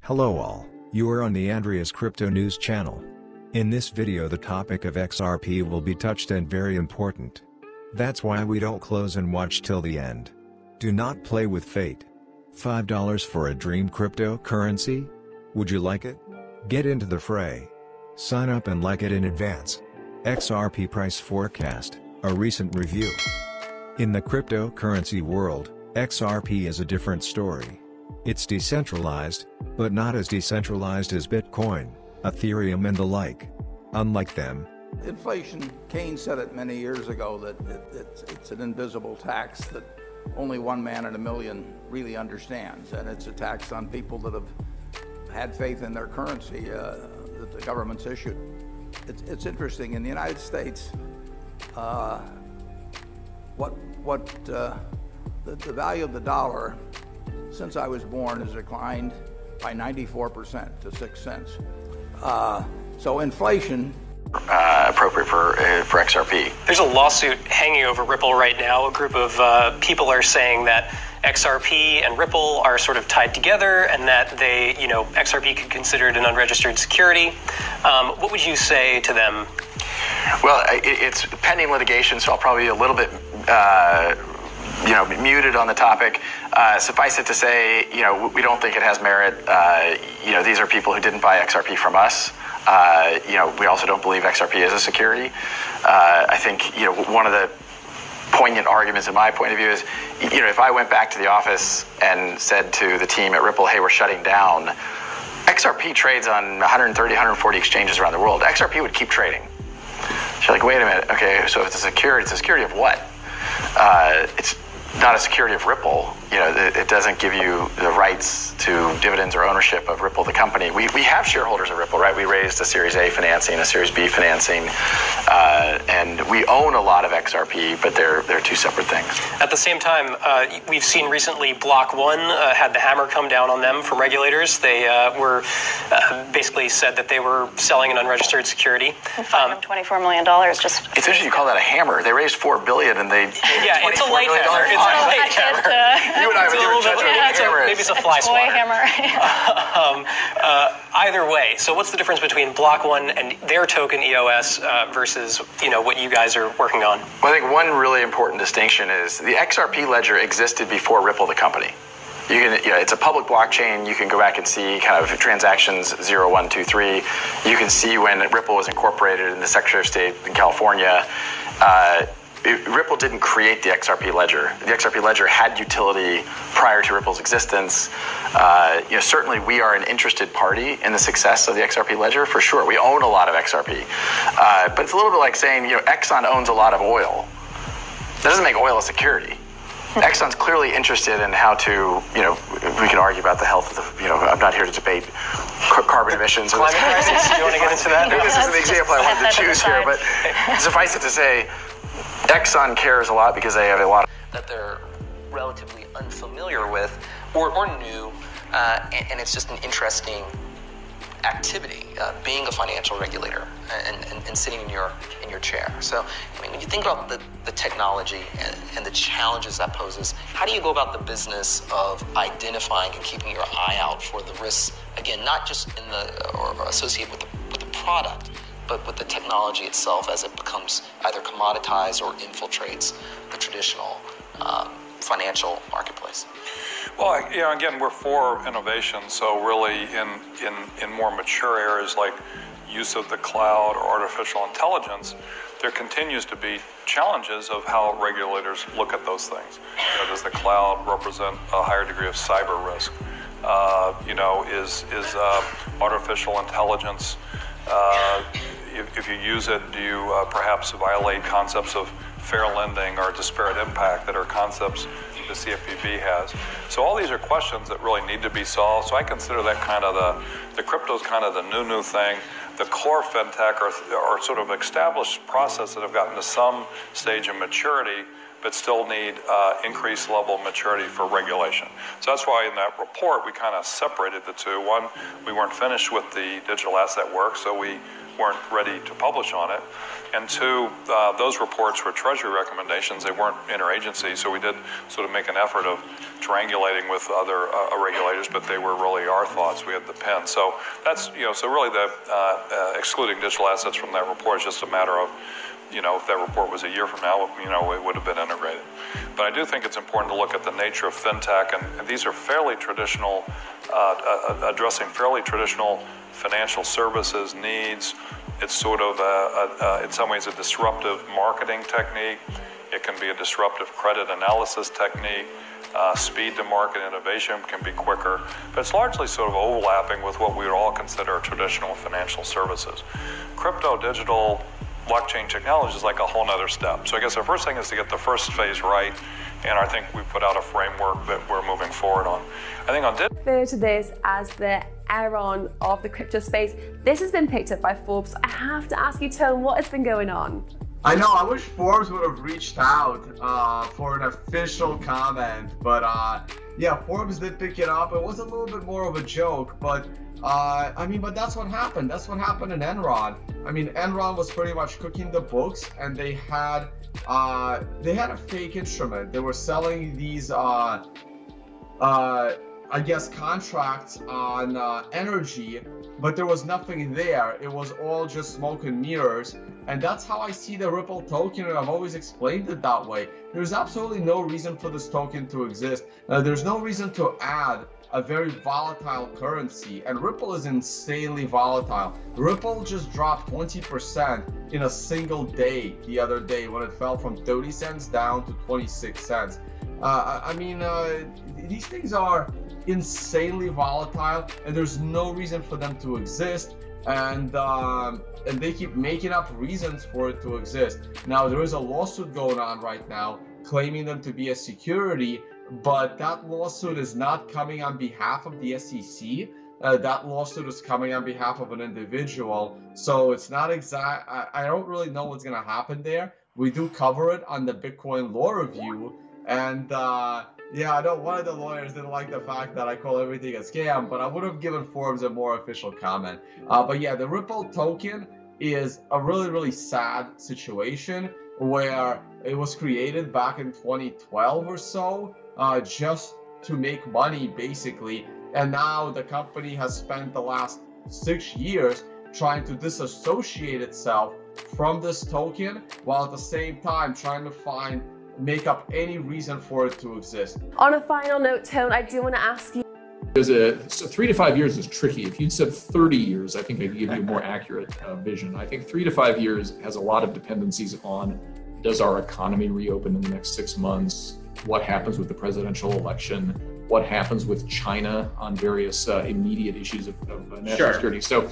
Hello all, you are on the AndreusCryptoNews channel. In this video the topic of XRP will be touched and very important. That's why we don't close and watch till the end. Do not play with fate. $5 for a dream cryptocurrency? Would you like it? Get into the fray. Sign up and like it in advance. XRP price forecast, a recent review. In the cryptocurrency world, XRP is a different story. It's decentralized, but not as decentralized as Bitcoin, Ethereum and the like. Unlike them, inflation, Keynes said it many years ago that it's an invisible tax that only one man in a million really understands, and it's a tax on people that have had faith in their currency that the government's issued. It's interesting, in the United States, the value of the dollar since I was born has declined by 94% to 6 cents. So inflation appropriate for XRP. There's a lawsuit hanging over Ripple right now. A group of people are saying that XRP and Ripple are sort of tied together and that they, XRP could be considered an unregistered security. What would you say to them? Well, it's pending litigation, so I'll probably be a little bit muted on the topic. Suffice it to say, we don't think it has merit. These are people who didn't buy XRP from us. We also don't believe XRP is a security. I think, one of the poignant arguments in my point of view is, if I went back to the office and said to the team at Ripple, hey, we're shutting down, XRP trades on 130, 140 exchanges around the world. XRP would keep trading. So you're like, wait a minute. Okay, so if it's a security of what? It's not a security of Ripple. It doesn't give you the rights to dividends or ownership of Ripple, the company. We have shareholders of Ripple, right? We raised a Series A financing, a Series B financing, and we own a lot of XRP, but they're two separate things. At the same time, we've seen recently Block One had the hammer come down on them from regulators. They were basically said that they were selling an unregistered security. $24 million. Just it's interesting you call that a hammer. They raised $4 billion and they yeah, it's a light hammer. It's a light hammer. You and I would judge maybe it's a fly swatter. Either way, so what's the difference between Block One and their token EOS versus what you guys are working on? Well, I think one really important distinction is the XRP ledger existed before Ripple, the company. You can, it's a public blockchain. You can go back and see kind of transactions 0, 1, 2, 3. You can see when Ripple was incorporated in the Secretary of State in California. Ripple didn't create the XRP ledger. The XRP ledger had utility prior to Ripple's existence. Certainly we are an interested party in the success of the XRP ledger, for sure. We own a lot of XRP. But it's a little bit like saying, Exxon owns a lot of oil. That doesn't make oil a security. Exxon's clearly interested in how to, we can argue about the health of the, I'm not here to debate carbon emissions. Climate crisis, do you want to get into that? This is the example I wanted to choose here, but suffice it to say, Exxon cares a lot because they have a lot that they're relatively unfamiliar with or new, and it's just an interesting activity, being a financial regulator and sitting in your chair. So, when you think about the technology and the challenges that poses, how do you go about the business of identifying and keeping your eye out for the risks, again, not just in or associated with the product, but with the technology itself as it becomes either commoditized or infiltrates the traditional financial marketplace? Well, again, we're for innovation. So really in more mature areas like use of the cloud or artificial intelligence, there continues to be challenges of how regulators look at those things. Does the cloud represent a higher degree of cyber risk? Is artificial intelligence, if you use it, do you perhaps violate concepts of fair lending or disparate impact that are concepts the CFPB has? So all these are questions that really need to be solved. So I consider that kind of the crypto's kind of the new thing. The core fintech are sort of established processes that have gotten to some stage of maturity, but still need increased level of maturity for regulation. So that's why in that report we kind of separated the two. One, we weren't finished with the digital asset work, so we weren't ready to publish on it. And two, those reports were Treasury recommendations. They weren't interagency, so we did sort of make an effort of triangulating with other regulators, but they were really our thoughts. We had the pen. So that's, so really the excluding digital assets from that report is just a matter of, if that report was a year from now, it would have been integrated. But I do think it's important to look at the nature of fintech, and these are fairly traditional, addressing fairly traditional financial services needs. It's sort of, in some ways, a disruptive marketing technique. It can be a disruptive credit analysis technique. Speed to market innovation can be quicker, but it's largely sort of overlapping with what we would all consider traditional financial services. Crypto, digital, blockchain technology is like a whole nother step. So I guess the first thing is to get the first phase right, and I think we put out a framework that we're moving forward on. I think on refer to this as the Enron of the crypto space. This has been picked up by Forbes. I have to ask you, Tone, what has been going on? I know, I wish Forbes would have reached out for an official comment, but yeah, Forbes did pick it up. It was a little bit more of a joke, but but that's what happened. That's what happened in Enron. I mean, Enron was pretty much cooking the books, and they had a fake instrument. They were selling these I guess contracts on energy, but there was nothing there. It was all just smoke and mirrors. And that's how I see the Ripple token, and I've always explained it that way. There's absolutely no reason for this token to exist. There's no reason to add a very volatile currency, and Ripple is insanely volatile. Ripple just dropped 20% in a single day the other day when it fell from 30 cents down to 26 cents. These things are insanely volatile, and there's no reason for them to exist, and they keep making up reasons for it to exist. Now, there is a lawsuit going on right now claiming them to be a security, but that lawsuit is not coming on behalf of the SEC. That lawsuit is coming on behalf of an individual, so it's not exact. I don't really know what's going to happen there. We do cover it on the Bitcoin Law Review, and yeah, I know one of the lawyers didn't like the fact that I call everything a scam, but I would have given Forbes a more official comment. But yeah, the Ripple token is a really, really sad situation where it was created back in 2012 or so, just to make money, basically. And now the company has spent the last 6 years trying to disassociate itself from this token, while at the same time trying to make up any reason for it to exist. On a final note, Tone, I do want to ask you. So 3 to 5 years is tricky. If you'd said 30 years, I think I could give you a more accurate vision. I think 3 to 5 years has a lot of dependencies on, does our economy reopen in the next 6 months? What happens with the presidential election? What happens with China on various immediate issues of national security? So